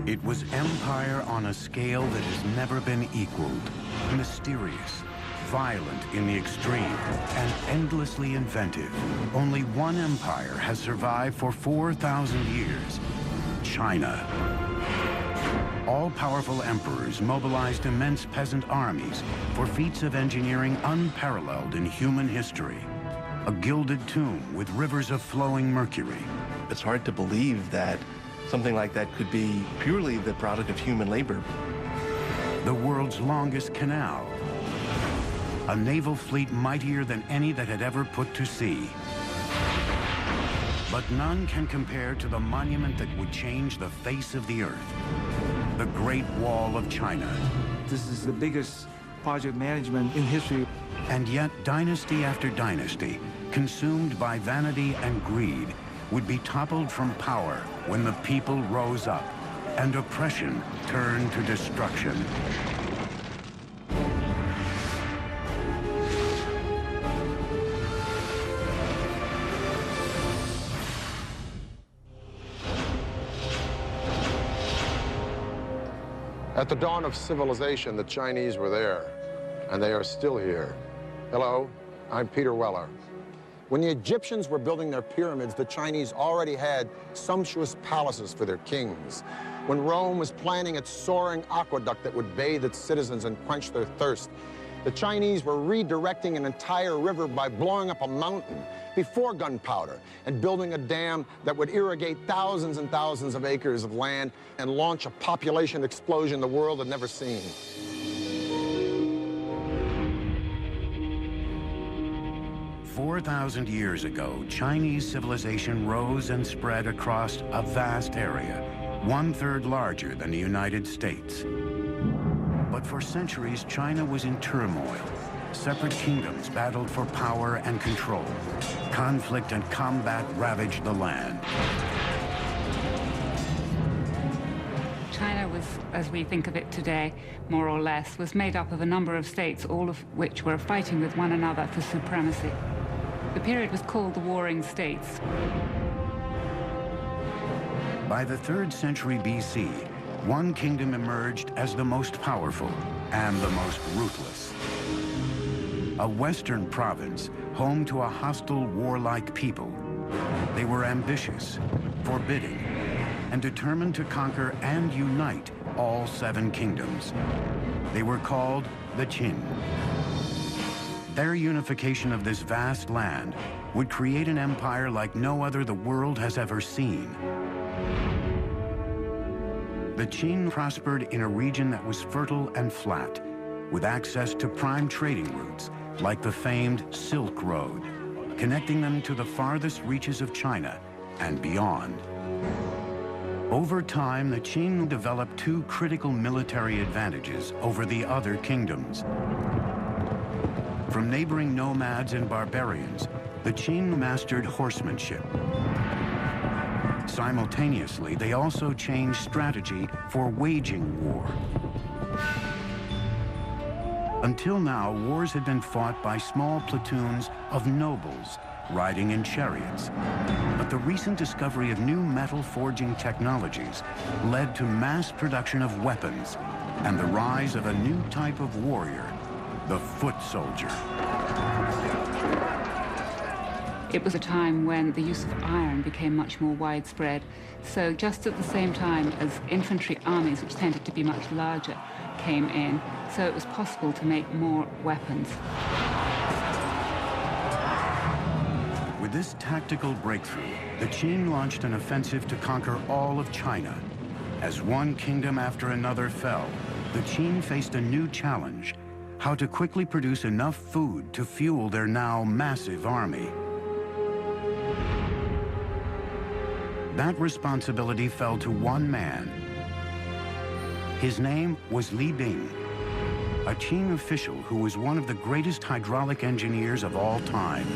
It was empire on a scale that has never been equaled. Mysterious, violent in the extreme, and endlessly inventive. Only one empire has survived for 4,000 years: China. All-powerful emperors mobilized immense peasant armies for feats of engineering unparalleled in human history. A gilded tomb with rivers of flowing mercury. It's hard to believe that something like that could be purely the product of human labor. The world's longest canal. A naval fleet mightier than any that had ever put to sea. But none can compare to the monument that would change the face of the earth. The Great Wall of China. This is the biggest project management in history. And yet, dynasty after dynasty, consumed by vanity and greed, would be toppled from power when the people rose up and oppression turned to destruction. At the dawn of civilization, the Chinese were there, and they are still here. Hello, I'm Peter Weller. When the Egyptians were building their pyramids, the Chinese already had sumptuous palaces for their kings. When Rome was planning its soaring aqueduct that would bathe its citizens and quench their thirst, the Chinese were redirecting an entire river by blowing up a mountain before gunpowder and building a dam that would irrigate thousands and thousands of acres of land and launch a population explosion the world had never seen. "4 thousand years ago, Chinese civilization rose and spread across a vast area, 1/3 larger than the United States. But for centuries, China was in turmoil. Separate kingdoms battled for power and control. Conflict and combat ravaged the land. China was, as we think of it today, more or less, was made up of a number of states, all of which were fighting with one another for supremacy. The period was called the Warring States. By the 3rd century BC, one kingdom emerged as the most powerful and the most ruthless. A western province home to a hostile, warlike people. They were ambitious, forbidding, and determined to conquer and unite all 7 kingdoms. They were called the Qin. Their unification of this vast land would create an empire like no other the world has ever seen. The Qin prospered in a region that was fertile and flat, with access to prime trading routes like the famed Silk Road, connecting them to the farthest reaches of China and beyond. Over time, the Qin developed 2 critical military advantages over the other kingdoms. From neighboring nomads and barbarians, the Qin mastered horsemanship. Simultaneously, they also changed strategy for waging war. Until now, wars had been fought by small platoons of nobles riding in chariots. But the recent discovery of new metal forging technologies led to mass production of weapons and the rise of a new type of warrior, the foot soldier. It was a time when the use of iron became much more widespread. So just at the same time as infantry armies, which tended to be much larger, came in, so it was possible to make more weapons. With this tactical breakthrough, the Qin launched an offensive to conquer all of China. As one kingdom after another fell, the Qin faced a new challenge: how to quickly produce enough food to fuel their now massive army. That responsibility fell to one man. His name was Li Bing, a Qin official who was one of the greatest hydraulic engineers of all time.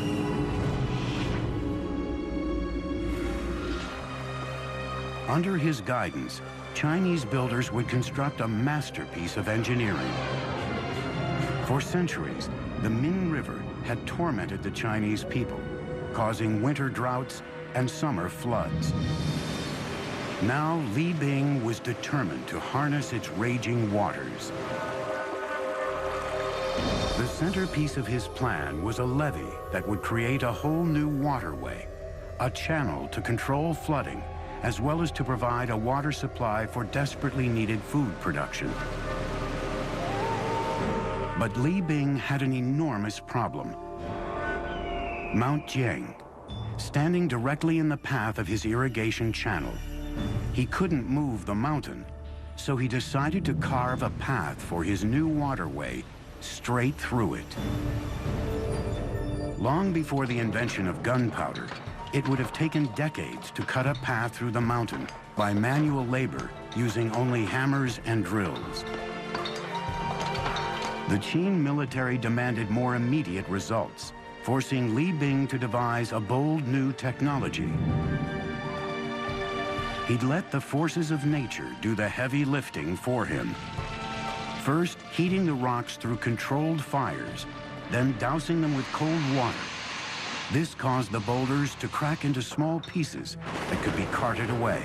Under his guidance, Chinese builders would construct a masterpiece of engineering. For centuries, the Min River had tormented the Chinese people, causing winter droughts and summer floods. Now, Li Bing would was determined to harness its raging waters. The centerpiece of his plan was a levee that would create a whole new waterway, a channel to control flooding, as well as to provide a water supply for desperately needed food production. But Li Bing had an enormous problem. Mount Jiang, standing directly in the path of his irrigation channel. He couldn't move the mountain, so he decided to carve a path for his new waterway straight through it. Long before the invention of gunpowder, it would have taken decades to cut a path through the mountain by manual labor using only hammers and drills. The Qin military demanded more immediate results, forcing Li Bing to devise a bold new technology. He'd let the forces of nature do the heavy lifting for him. First, heating the rocks through controlled fires, then dousing them with cold water. This caused the boulders to crack into small pieces that could be carted away.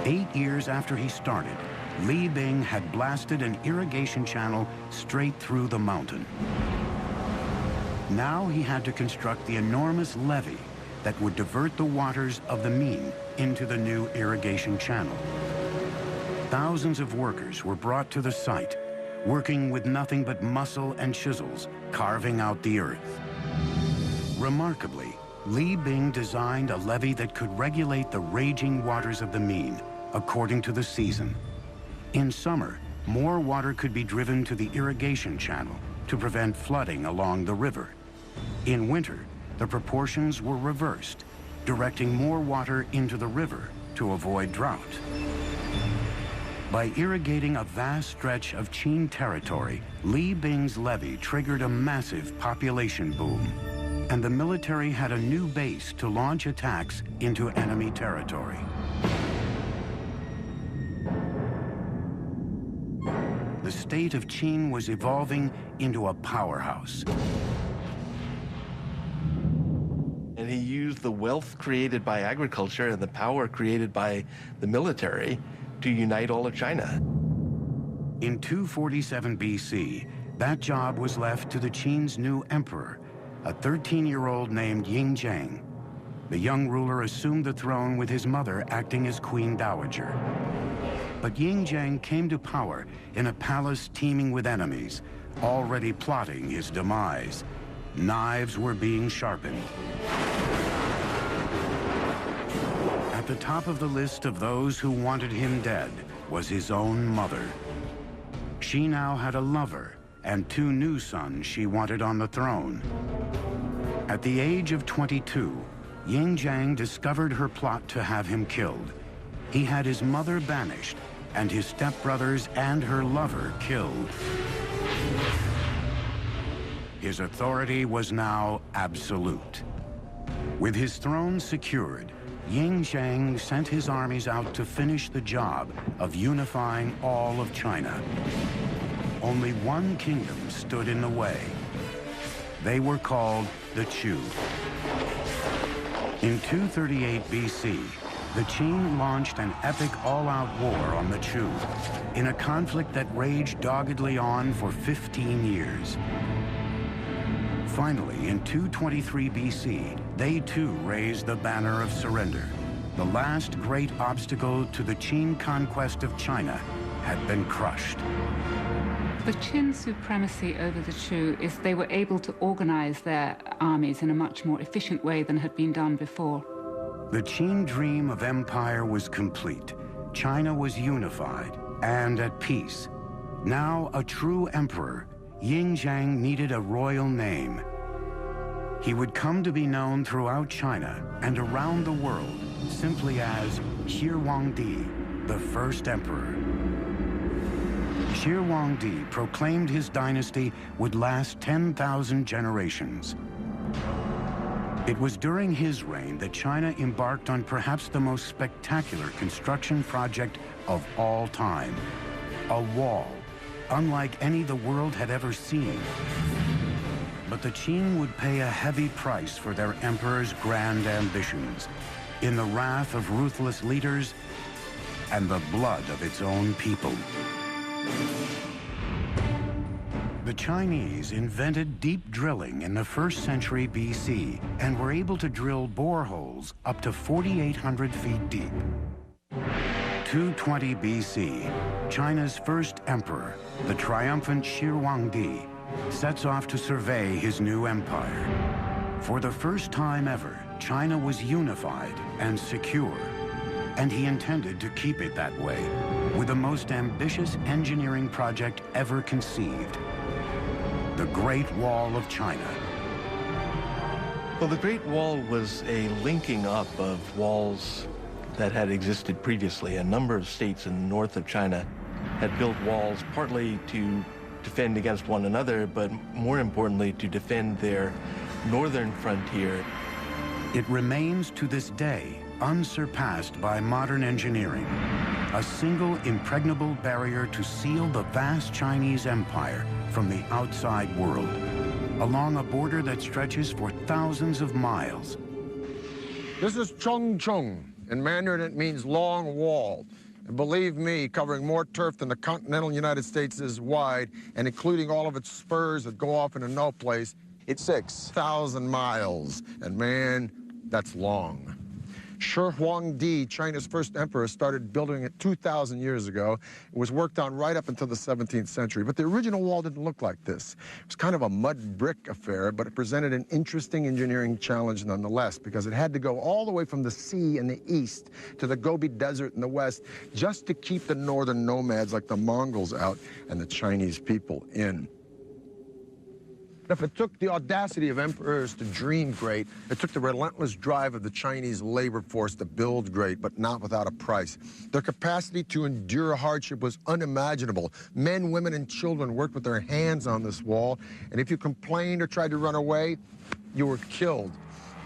8 years after he started, Li Bing had blasted an irrigation channel straight through the mountain. Now he had to construct the enormous levee that would divert the waters of the Min into the new irrigation channel. Thousands of workers were brought to the site, working with nothing but muscle and chisels, carving out the earth. Remarkably, Li Bing designed a levee that could regulate the raging waters of the Min according to the season. In summer, more water could be driven to the irrigation channel to prevent flooding along the river. In winter, the proportions were reversed, directing more water into the river to avoid drought. By irrigating a vast stretch of Qin territory, Li Bing's levee triggered a massive population boom, and the military had a new base to launch attacks into enemy territory. The state of Qin was evolving into a powerhouse. And he used the wealth created by agriculture and the power created by the military to unite all of China. In 247 BC, that job was left to the Qin's new emperor, a 13-year-old named Ying Zhang. The young ruler assumed the throne with his mother acting as queen dowager. But Ying Zhang came to power in a palace teeming with enemies, already plotting his demise. Knives were being sharpened. At the top of the list of those who wanted him dead was his own mother. She now had a lover and 2 new sons she wanted on the throne. At the age of 22, Ying Zhang discovered her plot to have him killed. He had his mother banished and his stepbrothers and her lover killed. His authority was now absolute. With his throne secured, Ying Zhang sent his armies out to finish the job of unifying all of China. Only one kingdom stood in the way. They were called the Chu. In 238 BC, the Qin launched an epic all-out war on the Chu in a conflict that raged doggedly on for 15 years. Finally, in 223 BC, they too raised the banner of surrender. The last great obstacle to the Qin conquest of China had been crushed. The Qin supremacy over the Chu is they were able to organize their armies in a much more efficient way than had been done before. The Qin dream of empire was complete. China was unified and at peace. Now a true emperor, Ying Zhang needed a royal name. He would come to be known throughout China and around the world simply as Shi Huangdi, the first emperor. Shi Huangdi proclaimed his dynasty would last 10,000 generations. It was during his reign that China embarked on perhaps the most spectacular construction project of all time, a wall, unlike any the world had ever seen. But the Qin would pay a heavy price for their emperor's grand ambitions. in the wrath of ruthless leaders and the blood of its own people. The Chinese invented deep drilling in the 1st century BC and were able to drill boreholes up to 4,800 feet deep. 220 BC, China's first emperor, the triumphant Shi Huangdi, sets off to survey his new empire. For the first time ever, China was unified and secure, and he intended to keep it that way with the most ambitious engineering project ever conceived, the Great Wall of China. Well, the Great Wall was a linking up of walls that had existed previously. A number of states in the north of China had built walls partly to defend against one another, but more importantly, to defend their northern frontier. It remains to this day unsurpassed by modern engineering, a single impregnable barrier to seal the vast Chinese empire from the outside world, along a border that stretches for thousands of miles. This is Chongcheng. In Mandarin, it means long wall. And believe me, covering more turf than the continental United States is wide, and including all of its spurs that go off into no place, it's 6,000 miles. And man, that's long. Shi Huangdi, China's first emperor, started building it 2,000 years ago. It was worked on right up until the 17th century. But the original wall didn't look like this. It was kind of a mud brick affair, but it presented an interesting engineering challenge nonetheless, because it had to go all the way from the sea in the east to the Gobi Desert in the west, just to keep the northern nomads like the Mongols out and the Chinese people in. If it took the audacity of emperors to dream great, it took the relentless drive of the Chinese labor force to build great, but not without a price. Their capacity to endure hardship was unimaginable. Men, women, and children worked with their hands on this wall, and if you complained or tried to run away, you were killed.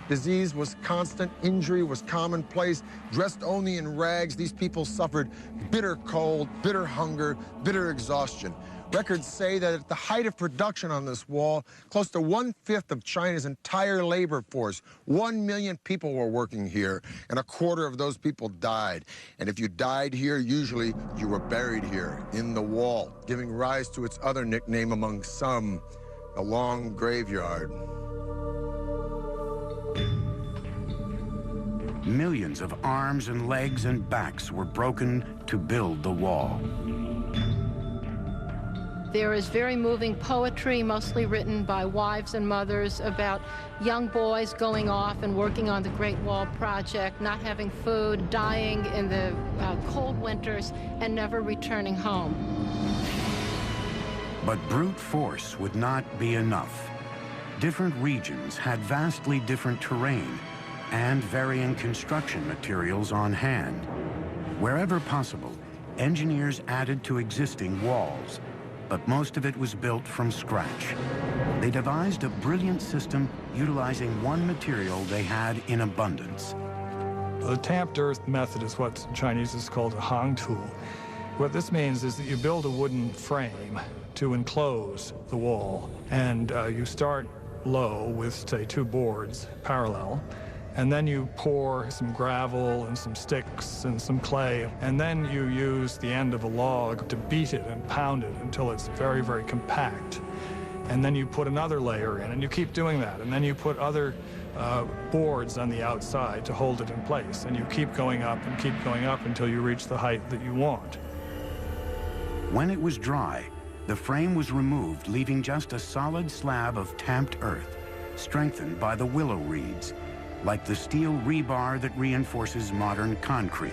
Disease was constant, injury was commonplace. Dressed only in rags, these people suffered bitter cold, bitter hunger, bitter exhaustion. Records say that at the height of production on this wall, close to 1/5 of China's entire labor force, 1 million people were working here, and 1/4 of those people died. And if you died here, usually you were buried here, in the wall, giving rise to its other nickname among some, the Long Graveyard. Millions of arms and legs and backs were broken to build the wall. There is very moving poetry, mostly written by wives and mothers, about young boys going off and working on the Great Wall Project, not having food, dying in the cold winters, and never returning home. But brute force would not be enough. Different regions had vastly different terrain and varying construction materials on hand. Wherever possible, engineers added to existing walls, but most of it was built from scratch. They devised a brilliant system utilizing one material they had in abundance. The tamped earth method is what Chinese is called a hangtu. What this means is that you build a wooden frame to enclose the wall, and you start low with, say, 2 boards parallel, and then you pour some gravel and some sticks and some clay, and then you use the end of a log to beat it and pound it until it's very, very compact. And then you put another layer in, and you keep doing that. And then you put other boards on the outside to hold it in place. And you keep going up and keep going up until you reach the height that you want. When it was dry, the frame was removed, leaving just a solid slab of tamped earth, strengthened by the willow reeds, like the steel rebar that reinforces modern concrete.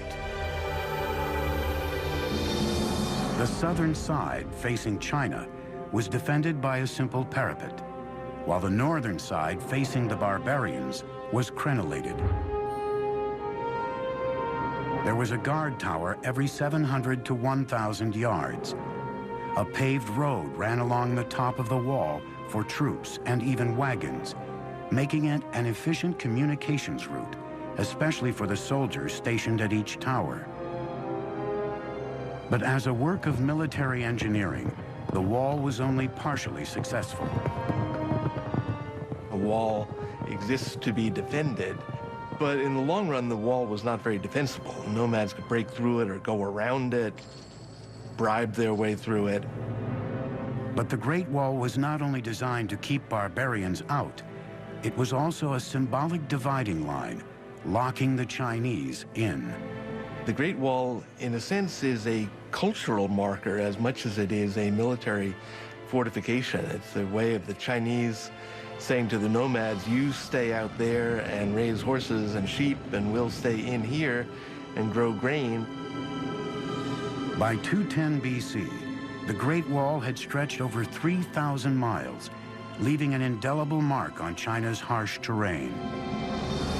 The southern side, facing China, was defended by a simple parapet, while the northern side, facing the barbarians, was crenellated. There was a guard tower every 700 to 1,000 yards. A paved road ran along the top of the wall for troops and even wagons, making it an efficient communications route, especially for the soldiers stationed at each tower. But as a work of military engineering, the wall was only partially successful. A wall exists to be defended, But in the long run, the wall was not very defensible. Nomads could break through it or go around it, bribe their way through it. But the Great Wall was not only designed to keep barbarians out, it was also a symbolic dividing line, locking the Chinese in. The Great Wall, in a sense, is a cultural marker as much as it is a military fortification. It's the way of the Chinese saying to the nomads, you stay out there and raise horses and sheep, and we'll stay in here and grow grain. By 210 BC, the Great Wall had stretched over 3,000 miles, leaving an indelible mark on China's harsh terrain.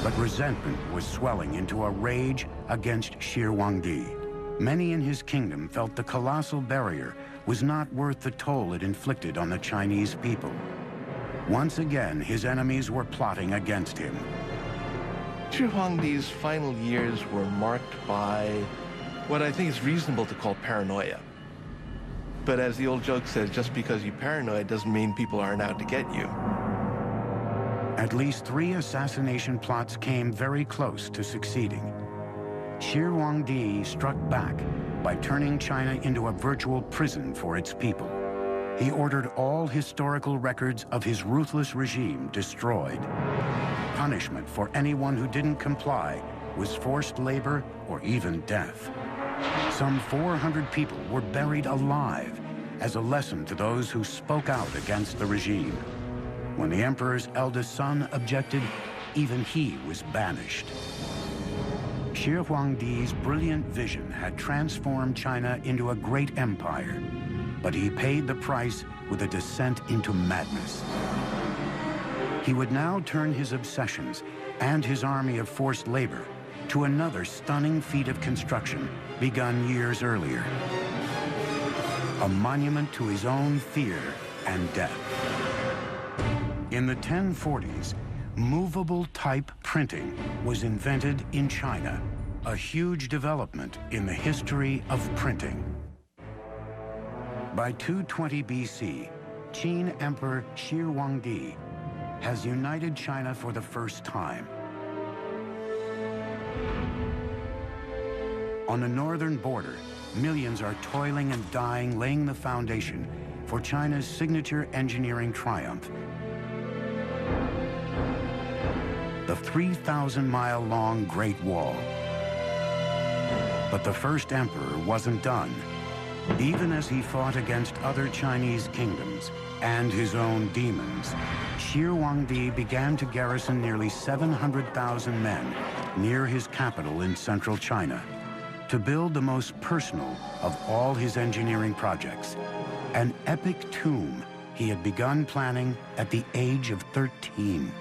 But resentment was swelling into a rage against Shi Huangdi. Many in his kingdom felt the colossal barrier was not worth the toll it inflicted on the Chinese people. Once again, his enemies were plotting against him. Shi Huangdi's final years were marked by what I think is reasonable to call paranoia. But as the old joke says, just because you're paranoid doesn't mean people aren't out to get you. At least 3 assassination plots came very close to succeeding. Shi Huangdi struck back by turning China into a virtual prison for its people. He ordered all historical records of his ruthless regime destroyed. Punishment for anyone who didn't comply was forced labor or even death. Some 400 people were buried alive as a lesson to those who spoke out against the regime. When the emperor's eldest son objected, even he was banished. Shi Huangdi's brilliant vision had transformed China into a great empire, but he paid the price with a descent into madness. He would now turn his obsessions and his army of forced labor to another stunning feat of construction begun years earlier. A monument to his own fear and death. In the 1040s, movable type printing was invented in China, a huge development in the history of printing. By 220 BC, Qin Emperor Shi Huangdi has united China for the first time. On the northern border, millions are toiling and dying, laying the foundation for China's signature engineering triumph. The 3,000-mile-long Great Wall. But the first emperor wasn't done. Even as he fought against other Chinese kingdoms and his own demons, Shi Huangdi began to garrison nearly 700,000 men near his capital in central China to build the most personal of all his engineering projects, an epic tomb he had begun planning at the age of 13.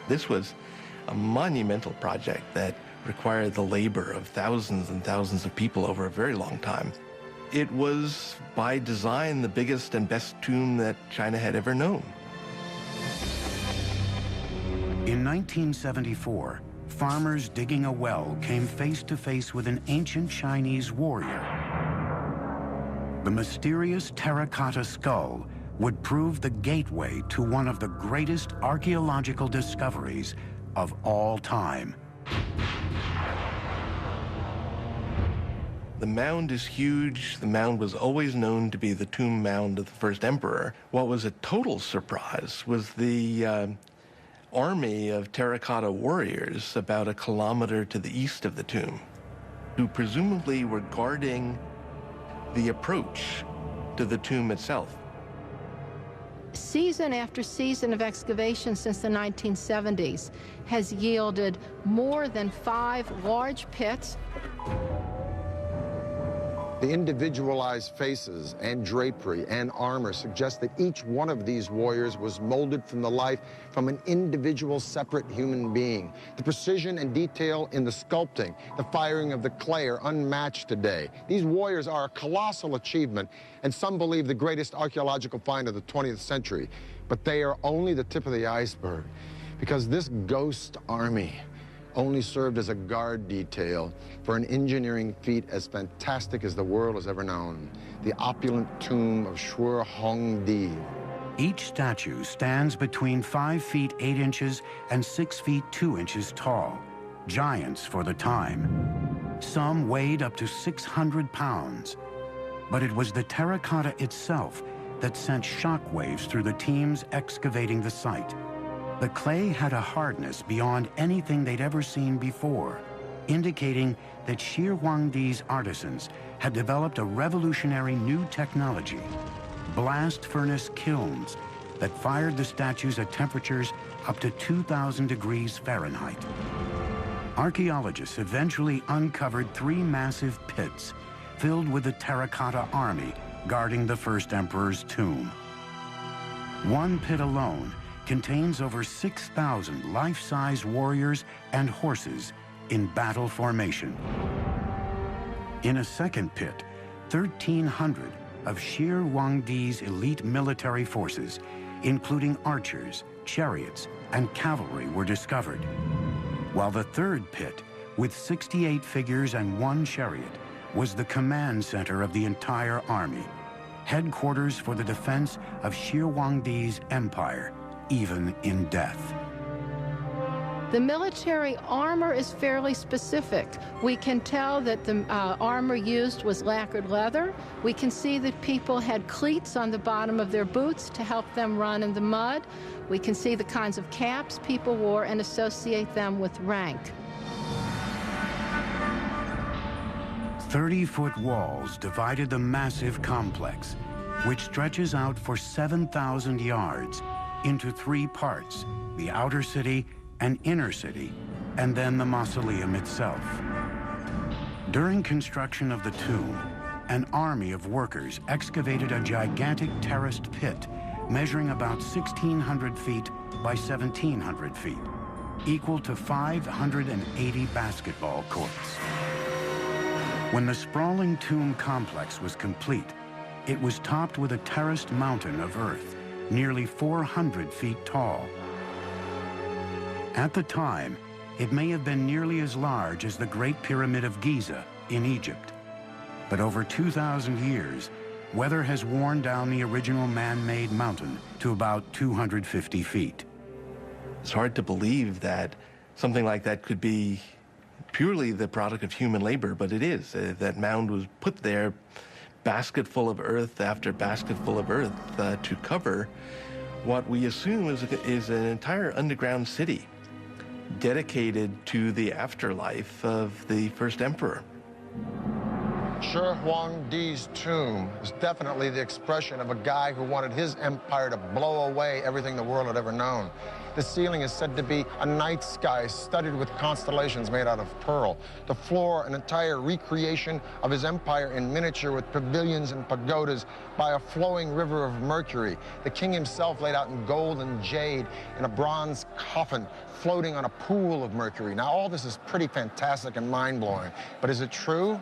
This was a monumental project that required the labor of thousands and thousands of people over a very long time. It was, by design, the biggest and best tomb that China had ever known. In 1974, farmers digging a well came face to face with an ancient Chinese warrior. The mysterious terracotta skull would prove the gateway to one of the greatest archaeological discoveries of all time. The mound is huge. The mound was always known to be the tomb mound of the first emperor. What was a total surprise was the army of terracotta warriors about a kilometer to the east of the tomb, who presumably were guarding the approach to the tomb itself. Season after season of excavation since the 1970s has yielded more than 5 large pits. The individualized faces and drapery and armor suggest that each one of these warriors was molded from the life from an individual, separate human being. The precision and detail in the sculpting, the firing of the clay are unmatched today. These warriors are a colossal achievement, and some believe the greatest archaeological find of the 20th century. But they are only the tip of the iceberg, because this ghost army only served as a guard detail for an engineering feat as fantastic as the world has ever known, the opulent tomb of Shi Huangdi. Each statue stands between 5 feet 8 inches and 6 feet 2 inches tall, giants for the time. Some weighed up to 600 pounds. But it was the terracotta itself that sent shockwaves through the teams excavating the site. The clay had a hardness beyond anything they'd ever seen before, indicating that Shi Huangdi's artisans had developed a revolutionary new technology, blast furnace kilns that fired the statues at temperatures up to 2,000 degrees Fahrenheit. Archaeologists eventually uncovered 3 massive pits filled with the terracotta army guarding the first emperor's tomb. One pit alone contains over 6,000 life-size warriors and horses in battle formation. In a second pit, 1,300 of Shi Huangdi's elite military forces, including archers, chariots, and cavalry, were discovered. While the third pit, with 68 figures and 1 chariot, was the command center of the entire army, headquarters for the defense of Shi Huangdi's empire, even in death. The military armor is fairly specific. We can tell that the armor used was lacquered leather. We can see that people had cleats on the bottom of their boots to help them run in the mud. We can see the kinds of caps people wore and associate them with rank. 30-foot walls divided the massive complex, which stretches out for 7,000 yards into 3 parts: the outer city, an inner city, and then the mausoleum itself. During construction of the tomb, an army of workers excavated a gigantic terraced pit measuring about 1,600 feet by 1,700 feet, equal to 580 basketball courts. When the sprawling tomb complex was complete, it was topped with a terraced mountain of earth, nearly 400 feet tall. At the time, it may have been nearly as large as the Great Pyramid of Giza in Egypt. But over 2,000 years, weather has worn down the original man-made mountain to about 250 feet. It's hard to believe that something like that could be purely the product of human labor, but it is. That mound was put there, basketful of earth after basketful of earth, to cover what we assume is an entire underground city dedicated to the afterlife of the first emperor. Shi Huangdi's tomb is definitely the expression of a guy who wanted his empire to blow away everything the world had ever known. The ceiling is said to be a night sky studded with constellations made out of pearl. The floor, an entire recreation of his empire in miniature with pavilions and pagodas by a flowing river of mercury. The king himself laid out in gold and jade in a bronze coffin floating on a pool of mercury. Now, all this is pretty fantastic and mind-blowing, but is it true?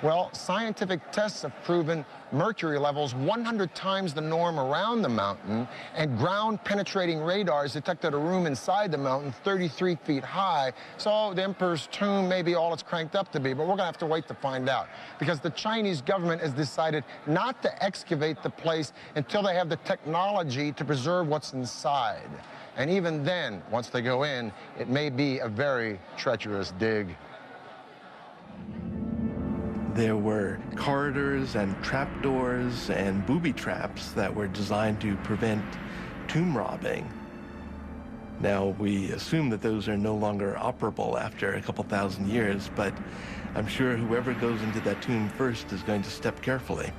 Well, scientific tests have proven mercury levels 100 times the norm around the mountain, and ground-penetrating radars detected a room inside the mountain 33 feet high. So the emperor's tomb may be all it's cranked up to be, but we're going to have to wait to find out, because the Chinese government has decided not to excavate the place until they have the technology to preserve what's inside. And even then, once they go in, it may be a very treacherous dig. There were corridors and trapdoors and booby traps that were designed to prevent tomb robbing. Now, we assume that those are no longer operable after a couple thousand years, but I'm sure whoever goes into that tomb first is going to step carefully.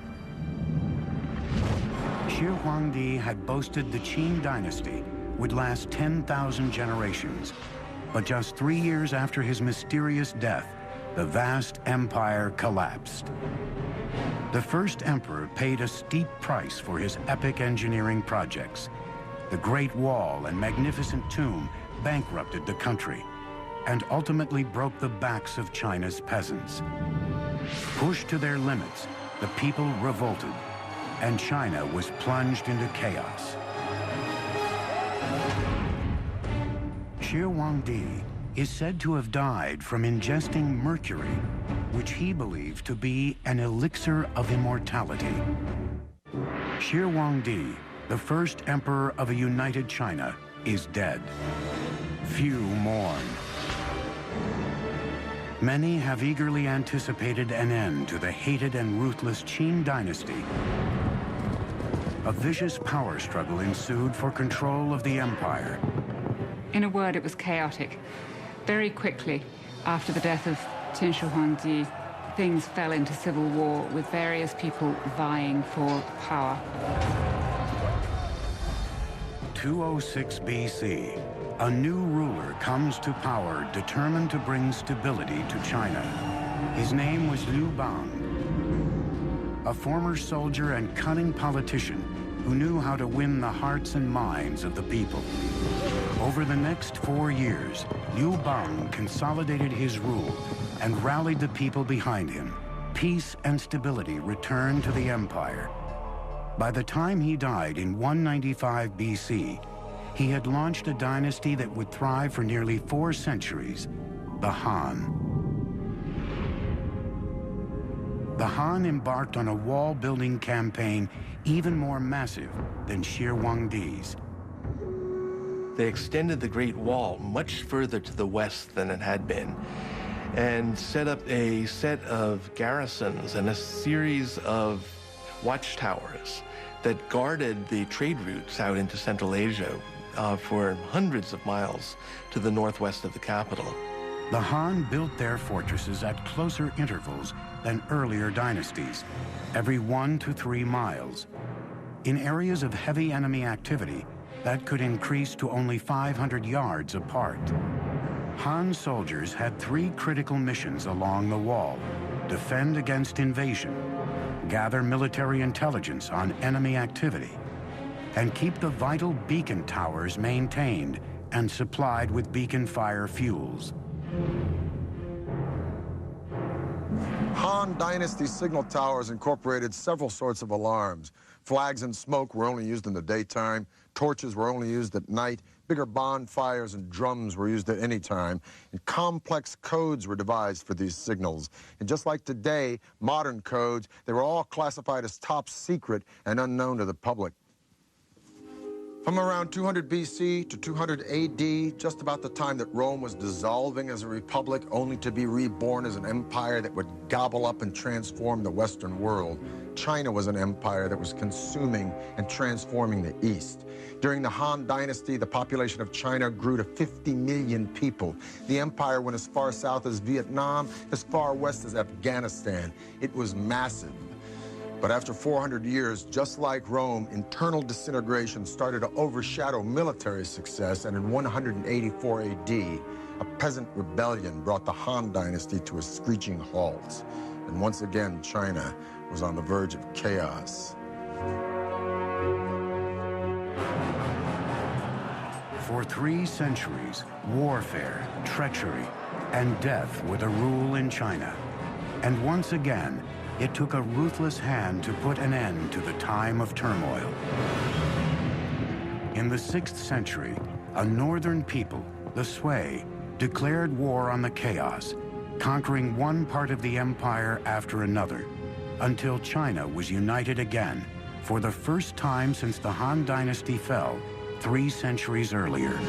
Shi Huangdi had boasted the Qin dynasty would last 10,000 generations, but just 3 years after his mysterious death, the vast empire collapsed. The first emperor paid a steep price for his epic engineering projects. The Great Wall and magnificent tomb bankrupted the country and ultimately broke the backs of China's peasants. Pushed to their limits, the people revolted, and China was plunged into chaos. Shi Huangdi is said to have died from ingesting mercury, which he believed to be an elixir of immortality. Shi Huangdi, the first emperor of a united China, is dead. Few mourn. Many have eagerly anticipated an end to the hated and ruthless Qin dynasty. A vicious power struggle ensued for control of the empire. In a word, it was chaotic. Very quickly, after the death of Qin Shi Huangdi, things fell into civil war with various people vying for power. 206 BC, a new ruler comes to power determined to bring stability to China. His name was Liu Bang, a former soldier and cunning politician who knew how to win the hearts and minds of the people. Over the next 4 years, Liu Bang consolidated his rule and rallied the people behind him. Peace and stability returned to the empire. By the time he died in 195 BC, he had launched a dynasty that would thrive for nearly 4 centuries, the Han. The Han embarked on a wall-building campaign even more massive than Shi Huangdi's. They extended the Great Wall much further to the west than it had been, and set up a set of garrisons and a series of watchtowers that guarded the trade routes out into Central Asia for hundreds of miles to the northwest of the capital. The Han built their fortresses at closer intervals than earlier dynasties, every 1 to 3 miles. In areas of heavy enemy activity, that could increase to only 500 yards apart. Han soldiers had 3 critical missions along the wall: defend against invasion, gather military intelligence on enemy activity, and keep the vital beacon towers maintained and supplied with beacon fire fuels. Han Dynasty signal towers incorporated several sorts of alarms. Flags and smoke were only used in the daytime. Torches were only used at night. Bigger bonfires and drums were used at any time. And complex codes were devised for these signals. And just like today, modern codes, they were all classified as top secret and unknown to the public. From around 200 BC to 200 AD, just about the time that Rome was dissolving as a republic, only to be reborn as an empire that would gobble up and transform the Western world, China was an empire that was consuming and transforming the East. During the Han Dynasty, the population of China grew to 50 million people. The empire went as far south as Vietnam, as far west as Afghanistan. It was massive. But after 400 years, just like Rome, internal disintegration started to overshadow military success, and in 184 AD, a peasant rebellion brought the Han Dynasty to a screeching halt. And once again, China was on the verge of chaos. For 3 centuries, warfare, treachery, and death were the rule in China. And once again, it took a ruthless hand to put an end to the time of turmoil. In the 6th century, a northern people, the Sui, declared war on the chaos, conquering one part of the empire after another, until China was united again, for the first time since the Han Dynasty fell 3 centuries earlier.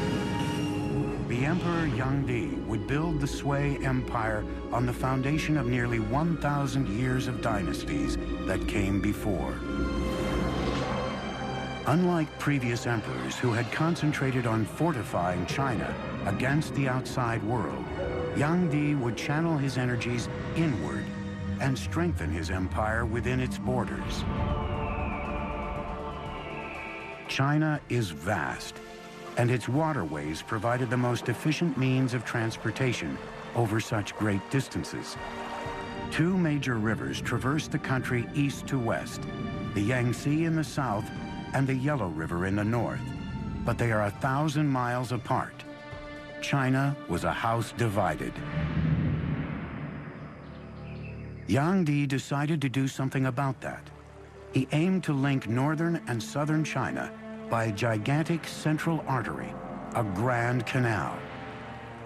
The Emperor Yangdi would build the Sui Empire on the foundation of nearly 1,000 years of dynasties that came before. Unlike previous emperors who had concentrated on fortifying China against the outside world, Yangdi would channel his energies inward and strengthen his empire within its borders. China is vast, and its waterways provided the most efficient means of transportation over such great distances. 2 major rivers traverse the country east to west, the Yangtze in the south and the Yellow River in the north, but they are 1,000 miles apart. China was a house divided. Yangdi decided to do something about that. He aimed to link northern and southern China by a gigantic central artery, a grand canal,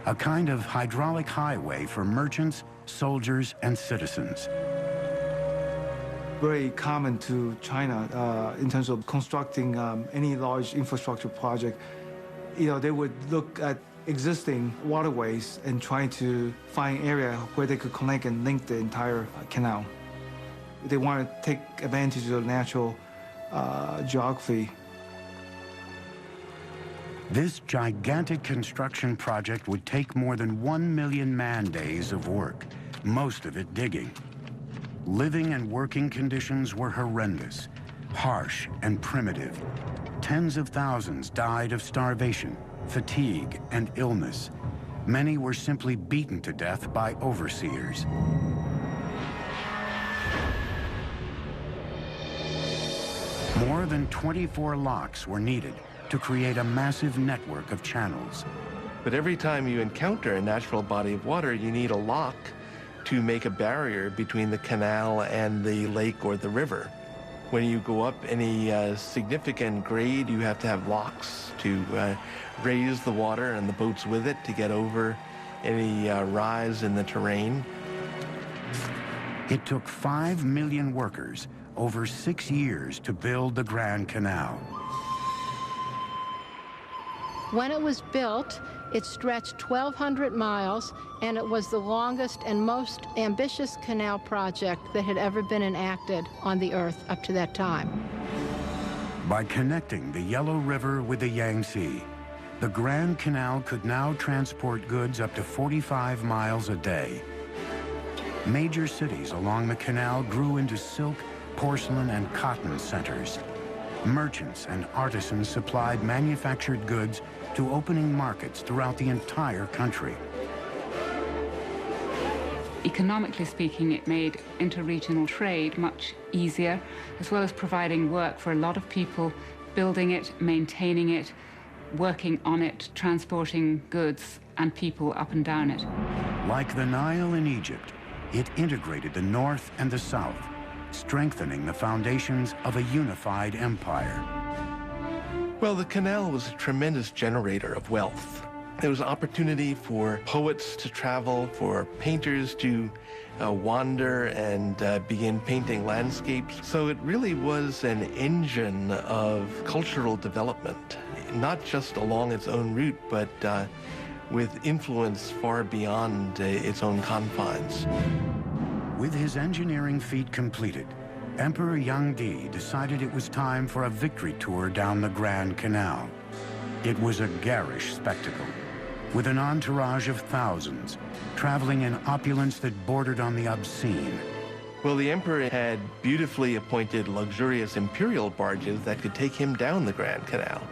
a kind of hydraulic highway for merchants, soldiers, and citizens. very common to China in terms of constructing any large infrastructure project. They would look at existing waterways and try to find area where they could connect and link the entire canal. They want to take advantage of the natural geography. This gigantic construction project would take more than 1 million man-days of work, most of it digging. Living and working conditions were horrendous, harsh and primitive. Tens of thousands died of starvation, fatigue, and illness. Many were simply beaten to death by overseers. More than 24 locks were needed to create a massive network of channels. But every time you encounter a natural body of water, you need a lock to make a barrier between the canal and the lake or the river. When you go up any significant grade, you have to have locks to raise the water and the boats with it to get over any rise in the terrain. It took 5 million workers over 6 years to build the Grand Canal. When it was built, it stretched 1,200 miles, and it was the longest and most ambitious canal project that had ever been enacted on the Earth up to that time. By connecting the Yellow River with the Yangtze, the Grand Canal could now transport goods up to 45 miles a day. Major cities along the canal grew into silk, porcelain, and cotton centers. Merchants and artisans supplied manufactured goods to opening markets throughout the entire country. Economically speaking, it made interregional trade much easier, as well as providing work for a lot of people building it, maintaining it, working on it, transporting goods and people up and down it. Like the Nile in Egypt, it integrated the North and the South, strengthening the foundations of a unified empire. Well, the canal was a tremendous generator of wealth. There was opportunity for poets to travel, for painters to wander and begin painting landscapes. So it really was an engine of cultural development, not just along its own route, but with influence far beyond its own confines. With his engineering feat completed, Emperor Yangdi decided it was time for a victory tour down the Grand Canal. It was a garish spectacle, with an entourage of thousands, traveling in opulence that bordered on the obscene. Well, the emperor had beautifully appointed luxurious imperial barges that could take him down the Grand Canal.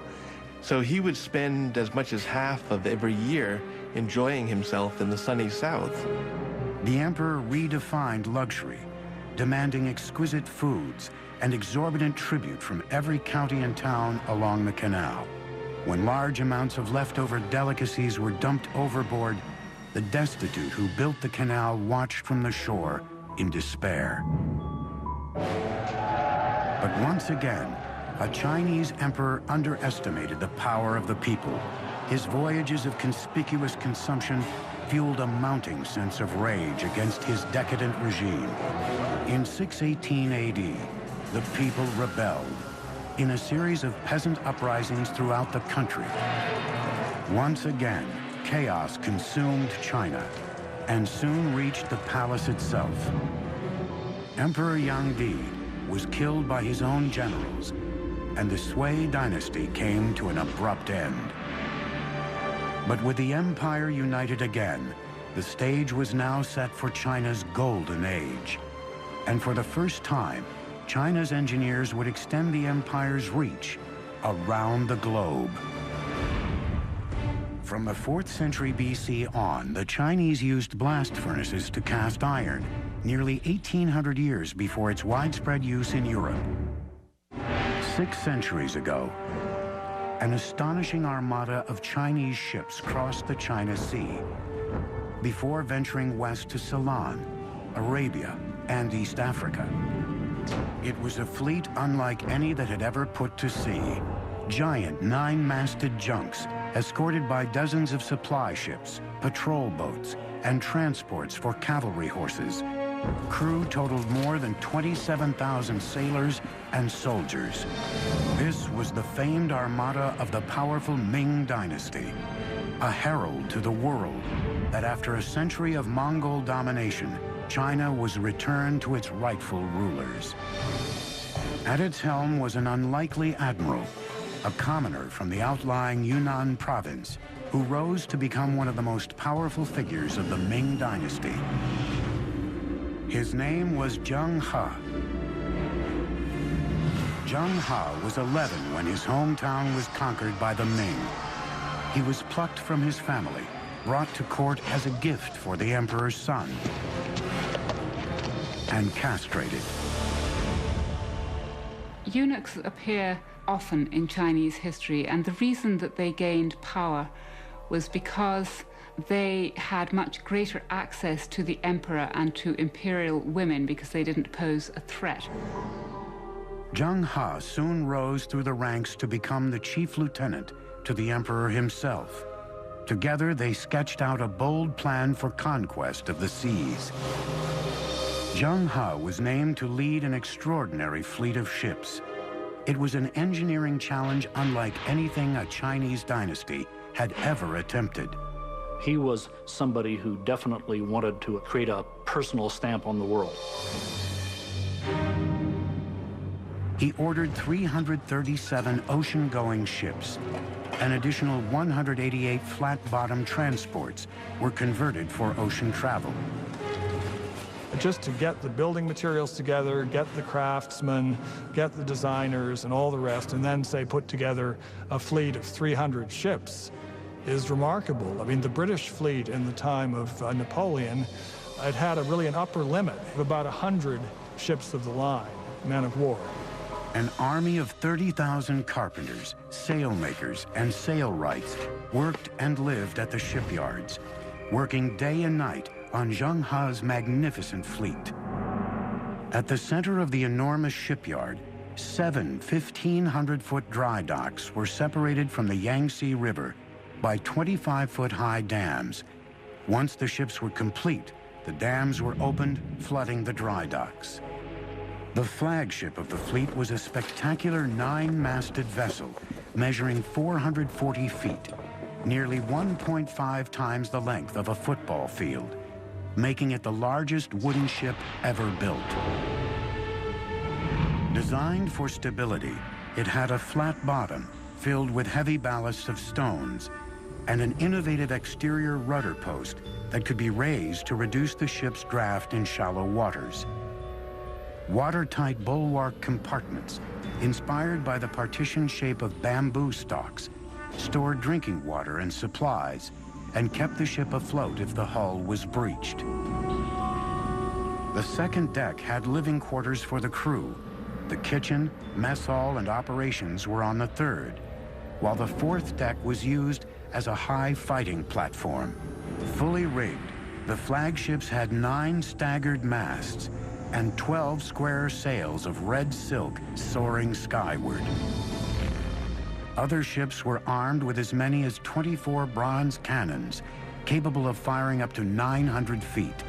So he would spend as much as half of every year enjoying himself in the sunny south. The emperor redefined luxury, demanding exquisite foods and exorbitant tribute from every county and town along the canal. When large amounts of leftover delicacies were dumped overboard, the destitute who built the canal watched from the shore in despair. But once again, a Chinese emperor underestimated the power of the people. His voyages of conspicuous consumption fueled a mounting sense of rage against his decadent regime. In 618 AD, the people rebelled in a series of peasant uprisings throughout the country. Once again, chaos consumed China and soon reached the palace itself. Emperor Yangdi was killed by his own generals, and the Sui dynasty came to an abrupt end. But with the empire united again, the stage was now set for China's golden age. And for the first time, China's engineers would extend the empire's reach around the globe. From the 4th century BC on, the Chinese used blast furnaces to cast iron, nearly 1,800 years before its widespread use in Europe. 6 centuries ago, an astonishing armada of Chinese ships crossed the China Sea before venturing west to Ceylon, Arabia, and East Africa. It was a fleet unlike any that had ever put to sea. Giant 9-masted junks escorted by dozens of supply ships, patrol boats, and transports for cavalry horses. Crew totaled more than 27,000 sailors and soldiers. This was the famed armada of the powerful Ming Dynasty, a herald to the world that after a century of Mongol domination, China was returned to its rightful rulers. At its helm was an unlikely admiral, a commoner from the outlying Yunnan province, who rose to become one of the most powerful figures of the Ming Dynasty. His name was Zheng He. Zheng He was 11 when his hometown was conquered by the Ming. He was plucked from his family, brought to court as a gift for the emperor's son, and castrated. Eunuchs appear often in Chinese history, and the reason that they gained power was because they had much greater access to the emperor and to imperial women because they didn't pose a threat. Zheng He soon rose through the ranks to become the chief lieutenant to the emperor himself. Together, they sketched out a bold plan for conquest of the seas. Zheng He was named to lead an extraordinary fleet of ships. It was an engineering challenge unlike anything a Chinese dynasty had ever attempted. He was somebody who definitely wanted to create a personal stamp on the world. He ordered 337 ocean-going ships. An additional 188 flat-bottom transports were converted for ocean travel. Just to get the building materials together, get the craftsmen, get the designers and all the rest, and then, say, put together a fleet of 300 ships is remarkable. I mean, the British fleet in the time of Napoleon, it had really an upper limit of about 100 ships of the line, men of war. An army of 30,000 carpenters, sailmakers, and sailwrights worked and lived at the shipyards, working day and night on Zheng He's magnificent fleet. At the center of the enormous shipyard, 7 1,500-foot dry docks were separated from the Yangtze River by 25-foot-high dams. Once the ships were complete, the dams were opened, flooding the dry docks. The flagship of the fleet was a spectacular 9-masted vessel measuring 440 feet, nearly 1.5 times the length of a football field, making it the largest wooden ship ever built. Designed for stability, it had a flat bottom filled with heavy ballasts of stones and an innovative exterior rudder post that could be raised to reduce the ship's draft in shallow waters. Watertight bulwark compartments, inspired by the partition shape of bamboo stalks, stored drinking water and supplies, and kept the ship afloat if the hull was breached. The second deck had living quarters for the crew. The kitchen, mess hall, and operations were on the third, while the fourth deck was used as a high fighting platform. Fully rigged, the flagships had 9 staggered masts and 12 square sails of red silk soaring skyward. Other ships were armed with as many as 24 bronze cannons, capable of firing up to 900 feet.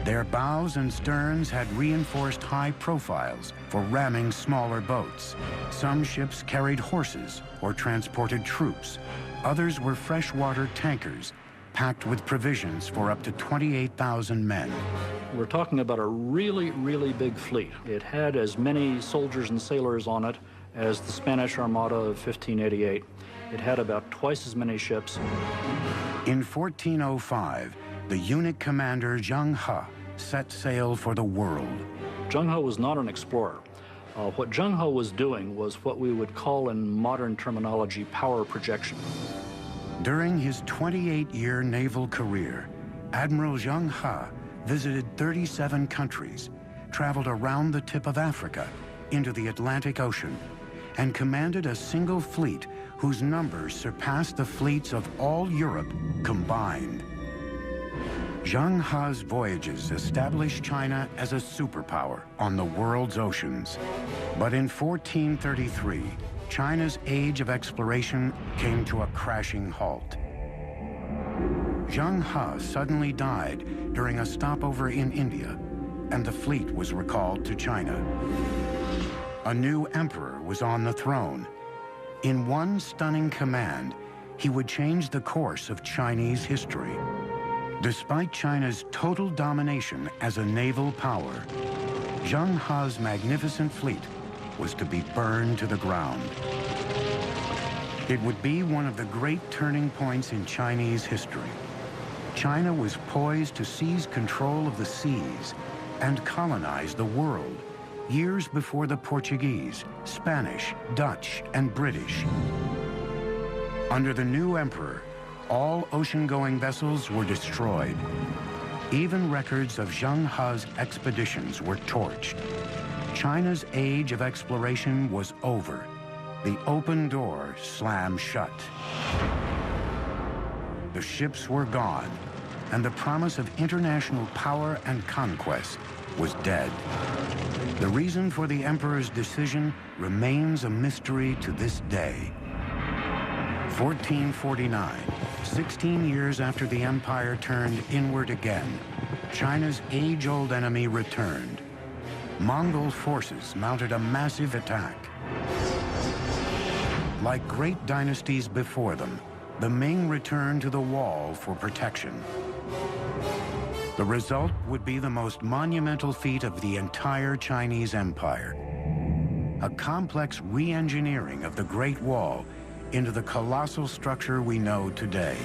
Their bows and sterns had reinforced high profiles for ramming smaller boats. Some ships carried horses or transported troops. Others were freshwater tankers, packed with provisions for up to 28,000 men. We're talking about a really, really big fleet. It had as many soldiers and sailors on it as the Spanish Armada of 1588. It had about twice as many ships. In 1405, the eunuch commander Zheng He set sail for the world. Zheng He was not an explorer. What Zheng He was doing was what we would call in modern terminology power projection. During his 28-year naval career, Admiral Zheng He visited 37 countries, traveled around the tip of Africa into the Atlantic Ocean, and commanded a single fleet whose numbers surpassed the fleets of all Europe combined. Zheng He's voyages established China as a superpower on the world's oceans. But in 1433, China's age of exploration came to a crashing halt. Zheng He suddenly died during a stopover in India, and the fleet was recalled to China. A new emperor was on the throne. In one stunning command, he would change the course of Chinese history. Despite China's total domination as a naval power, Zheng He's magnificent fleet was to be burned to the ground. It would be one of the great turning points in Chinese history. China was poised to seize control of the seas and colonize the world years before the Portuguese, Spanish, Dutch, and British. Under the new emperor, all ocean-going vessels were destroyed. Even records of Zheng He's expeditions were torched. China's age of exploration was over. The open door slammed shut. The ships were gone, and the promise of international power and conquest was dead. The reason for the emperor's decision remains a mystery to this day. 1449, 16 years after the empire turned inward again, China's age-old enemy returned. Mongol forces mounted a massive attack. Like great dynasties before them, the Ming returned to the wall for protection. The result would be the most monumental feat of the entire Chinese Empire. A complex re-engineering of the Great Wall into the colossal structure we know today.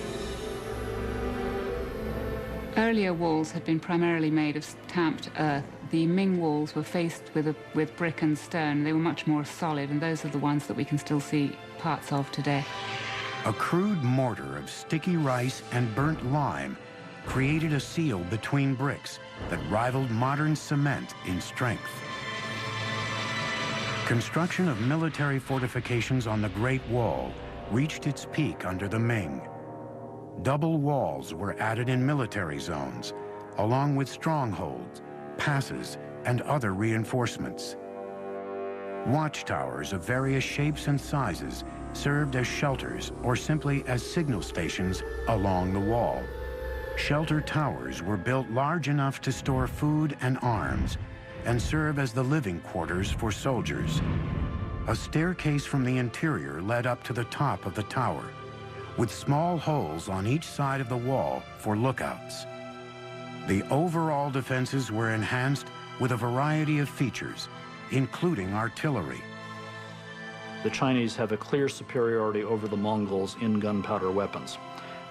Earlier walls had been primarily made of stamped earth. The Ming walls were faced with brick and stone. They were much more solid, and those are the ones that we can still see parts of today. A crude mortar of sticky rice and burnt lime created a seal between bricks that rivaled modern cement in strength. Construction of military fortifications on the Great Wall reached its peak under the Ming. Double walls were added in military zones, along with strongholds, passes, and other reinforcements. Watchtowers of various shapes and sizes served as shelters or simply as signal stations along the wall. Shelter towers were built large enough to store food and arms and serve as the living quarters for soldiers. A staircase from the interior led up to the top of the tower, with small holes on each side of the wall for lookouts. The overall defenses were enhanced with a variety of features, including artillery. The Chinese have a clear superiority over the Mongols in gunpowder weapons.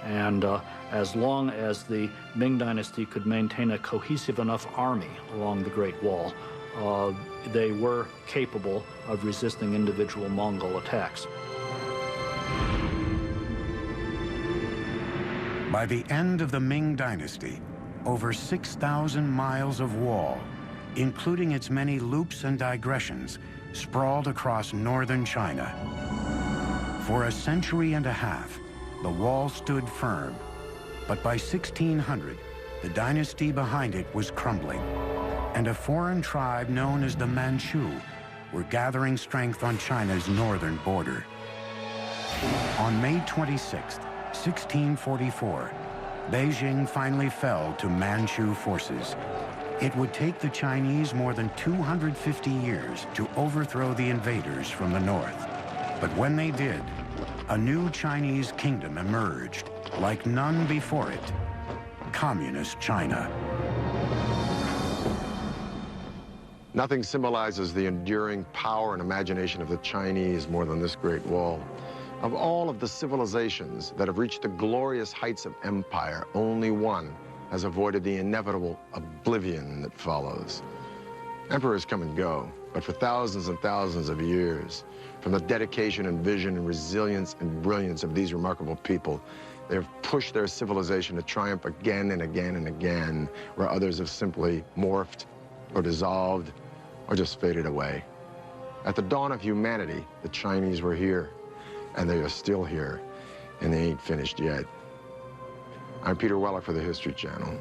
And as long as the Ming Dynasty could maintain a cohesive enough army along the Great Wall, they were capable of resisting individual Mongol attacks. By the end of the Ming Dynasty, over 6,000 miles of wall, including its many loops and digressions, sprawled across northern China. For a century and a half, the wall stood firm, but by 1600, the dynasty behind it was crumbling, and a foreign tribe known as the Manchu were gathering strength on China's northern border. On May 26, 1644, Beijing finally fell to Manchu forces. It would take the Chinese more than 250 years to overthrow the invaders from the north. But when they did, a new Chinese kingdom emerged, like none before it, Communist China. Nothing symbolizes the enduring power and imagination of the Chinese more than this Great Wall. Of all of the civilizations that have reached the glorious heights of empire, only one has avoided the inevitable oblivion that follows. Emperors come and go, but for thousands and thousands of years, from the dedication and vision and resilience and brilliance of these remarkable people, they have pushed their civilization to triumph again and again and again, where others have simply morphed or dissolved or just faded away. At the dawn of humanity, the Chinese were here, and they are still here, and they ain't finished yet. I'm Peter Weller for the History Channel.